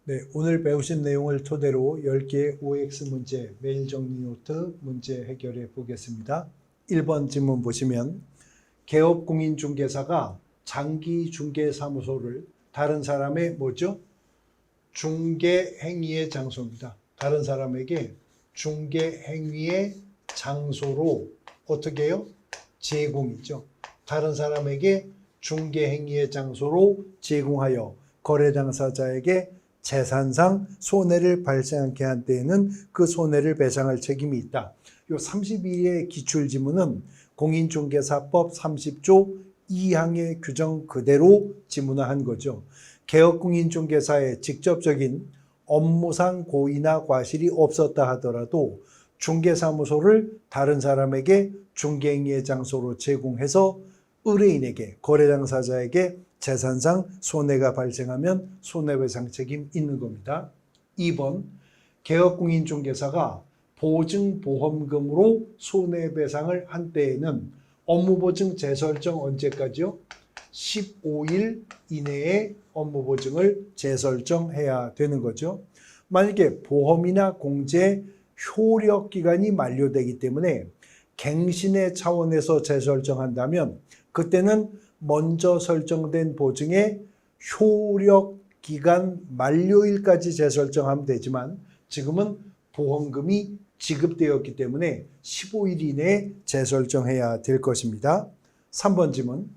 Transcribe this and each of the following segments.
네, 오늘 배우신 내용을 토대로 10개의 OX 문제, 메일 정리 노트 문제 해결해 보겠습니다. 1번 질문 보시면 개업공인중개사가 장기중개사무소를 다른 사람의 뭐죠? 중개행위의 장소입니다. 다른 사람에게 중개행위의 장소로 어떻게 해요? 제공이죠. 다른 사람에게 중개행위의 장소로 제공하여 거래 당사자에게 재산상 손해를 발생하게 한 때에는 그 손해를 배상할 책임이 있다. 이 32의 기출지문은 공인중개사법 30조 2항의 규정 그대로 지문화한 거죠. 개업공인중개사의 직접적인 업무상 고의나 과실이 없었다 하더라도 중개사무소를 다른 사람에게 중개행위의 장소로 제공해서 의뢰인에게, 거래 당사자에게 재산상 손해가 발생하면 손해배상 책임 있는 겁니다. 2번, 개업공인중개사가 보증보험금으로 손해배상을 한 때에는 업무보증 재설정 언제까지요? 15일 이내에 업무보증을 재설정해야 되는 거죠. 만약에 보험이나 공제 효력기간이 만료되기 때문에 갱신의 차원에서 재설정한다면 그때는 먼저 설정된 보증의 효력기간 만료일까지 재설정하면 되지만 지금은 보험금이 지급되었기 때문에 15일 이내에 재설정해야 될 것입니다. 3번 질문.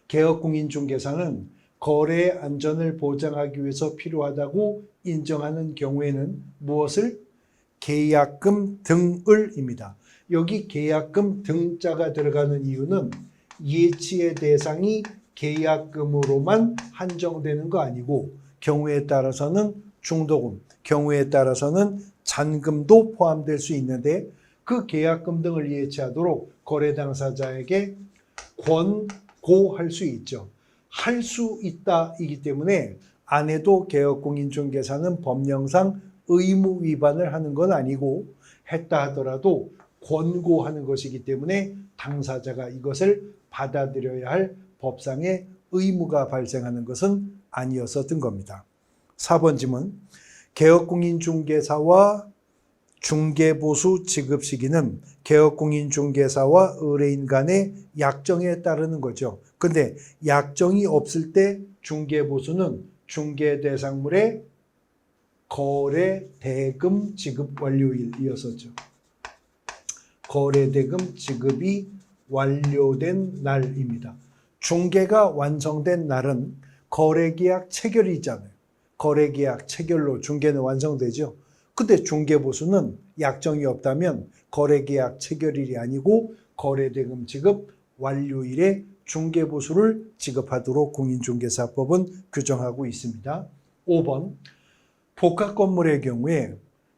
개업공인중개사는 거래의 안전을 보장하기 위해서 필요하다고 인정하는 경우에는 무엇을? 계약금 등을입니다. 여기 계약금 등자가 들어가는 이유는 예치의 대상이 계약금으로만 한정되는 거 아니고 경우에 따라서는 중도금, 경우에 따라서는 잔금도 포함될 수 있는데 그 계약금 등을 예치하도록 거래 당사자에게 권고할 수 있죠. 할 수 있다이기 때문에 안 해도 개업공인중개사는 법령상 의무 위반을 하는 건 아니고 했다 하더라도 권고하는 것이기 때문에 당사자가 이것을 받아들여야 할 법상의 의무가 발생하는 것은 아니었었던 겁니다. 4번 질문. 개업공인중개사와 중개보수 지급 시기는 개업공인중개사와 의뢰인 간의 약정에 따르는 거죠. 근데 약정이 없을 때 중개보수는 중개대상물의 거래 대금 지급 완료일이었었죠. 거래 대금 지급이 완료된 날입니다. 중개가 완성된 날은 거래계약 체결이잖아요. 거래계약 체결로 중개는 완성되죠. 근데 중개보수는 약정이 없다면 거래계약 체결일이 아니고 거래대금 지급 완료일에 중개보수를 지급하도록 공인중개사법은 규정하고 있습니다. 5번, 복합건물의 경우에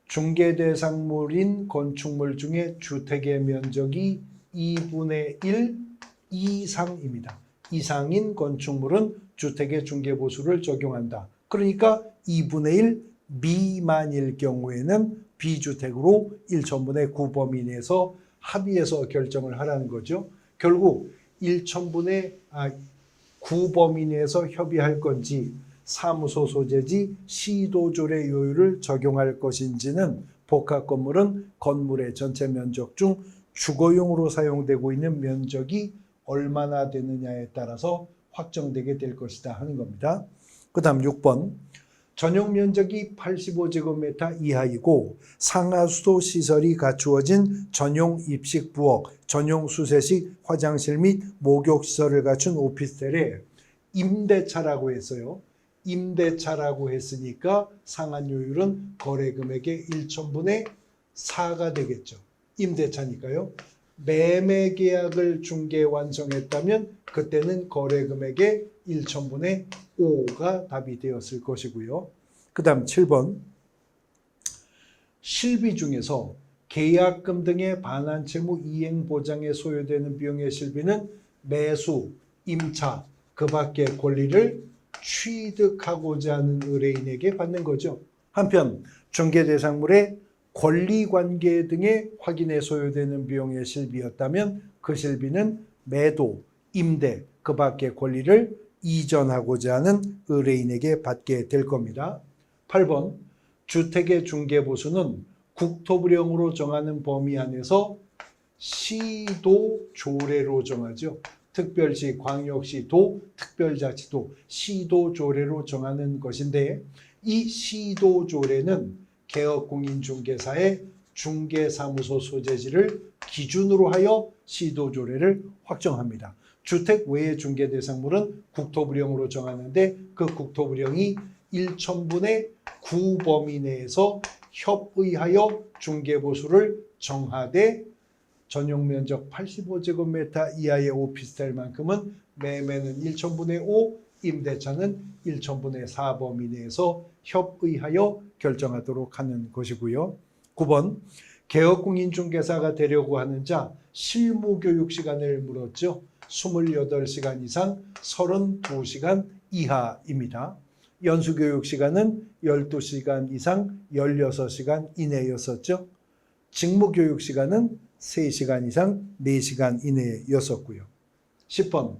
중개대상물인 건축물 중에 주택의 면적이 2분의 1 이상입니다. 이상인 건축물은 주택의 중개보수를 적용한다. 그러니까 2분의 1 미만일 경우에는 비주택으로 1천분의 9범위 내에서 합의해서 결정을 하라는 거죠. 결국 1천분의 9범위 내에서 협의할 건지 사무소 소재지 시도조례 요율을 적용할 것인지는 복합건물은 건물의 전체 면적 중 주거용으로 사용되고 있는 면적이 얼마나 되느냐에 따라서 확정되게 될 것이다 하는 겁니다. 그 다음 6번. 전용 면적이 85제곱미터 이하이고 상하수도 시설이 갖추어진 전용 입식부엌, 전용 수세식 화장실 및 목욕시설을 갖춘 오피스텔에 임대차라고 했어요. 임대차라고 했으니까 상한요율은 거래금액의 1천분의 4가 되겠죠. 임대차니까요. 매매계약을 중개 완성했다면 그때는 거래금액의 1천분의 5가 답이 되었을 것이고요. 그 다음 7번. 실비 중에서 계약금 등의 반환 채무 이행 보장에 소요되는 비용의 실비는 매수, 임차, 그 밖의 권리를 취득하고자 하는 의뢰인에게 받는 거죠. 한편 중개대상물의 권리관계 등의 확인에 소요되는 비용의 실비였다면 그 실비는 매도, 임대, 그 밖의 권리를 이전하고자 하는 의뢰인에게 받게 될 겁니다. 8번 주택의 중개보수는 국토부령으로 정하는 범위 안에서 시도 조례로 정하죠. 특별시, 광역시, 도, 특별자치도, 시도 조례로 정하는 것인데 이 시도 조례는 개업공인중개사의 중개사무소 소재지를 기준으로 하여 시도 조례를 확정합니다. 주택 외의 중개 대상물은 국토부령으로 정하는데 그 국토부령이 1천분의 9 범위 내에서 협의하여 중개보수를 정하되 전용 면적 85제곱미터 이하의 오피스텔만큼은 매매는 1천분의 5, 임대차는 1천분의 4 범위 내에서 협의하여 결정하도록 하는 것이고요. 9번 개업공인중개사가 되려고 하는 자 실무교육 시간을 물었죠. 28시간 이상 32시간 이하입니다. 연수교육 시간은 12시간 이상 16시간 이내였었죠. 직무교육 시간은 3시간 이상 4시간 이내였었고요. 10번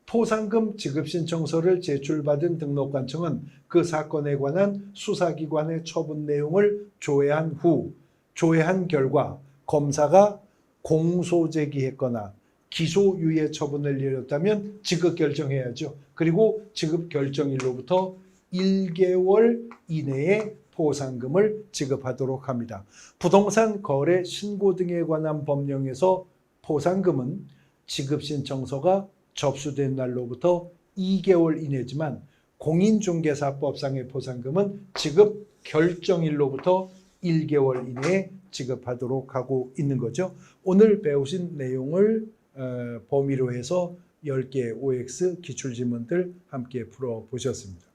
포상금 지급신청서를 제출받은 등록관청은 그 사건에 관한 수사기관의 처분 내용을 조회한 후 조회한 결과 검사가 공소 제기했거나 기소유예 처분을 내렸다면 지급 결정해야죠. 그리고 지급 결정일로부터 1개월 이내에 포상금을 지급하도록 합니다. 부동산 거래 신고 등에 관한 법령에서 포상금은 지급신청서가 접수된 날로부터 2개월 이내지만 공인중개사법상의 포상금은 지급 결정일로부터 1개월 이내에 지급하도록 하고 있는 거죠. 오늘 배우신 내용을 범위로 해서 10개의 OX 기출지문들 함께 풀어보셨습니다.